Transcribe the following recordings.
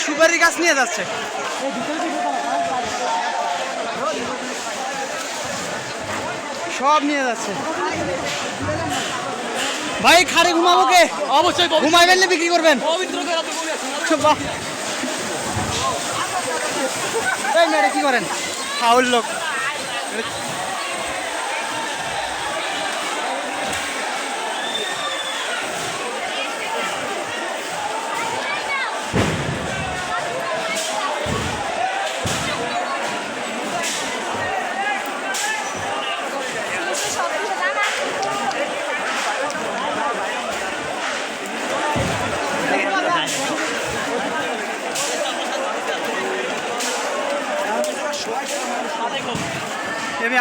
সুপারি গাছ নিয়ে যাচ্ছে। সব নিয়ে যাচ্ছে। ভাই খাড়ে ঘুমাবো কে? অবশ্যই ঘুমাইবেন না বিক্রি করবেন? এই মেয়েটা কি করেন? ফাউল লোক।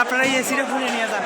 আপনারা এই এসিটা খুলে নিয়ে যান।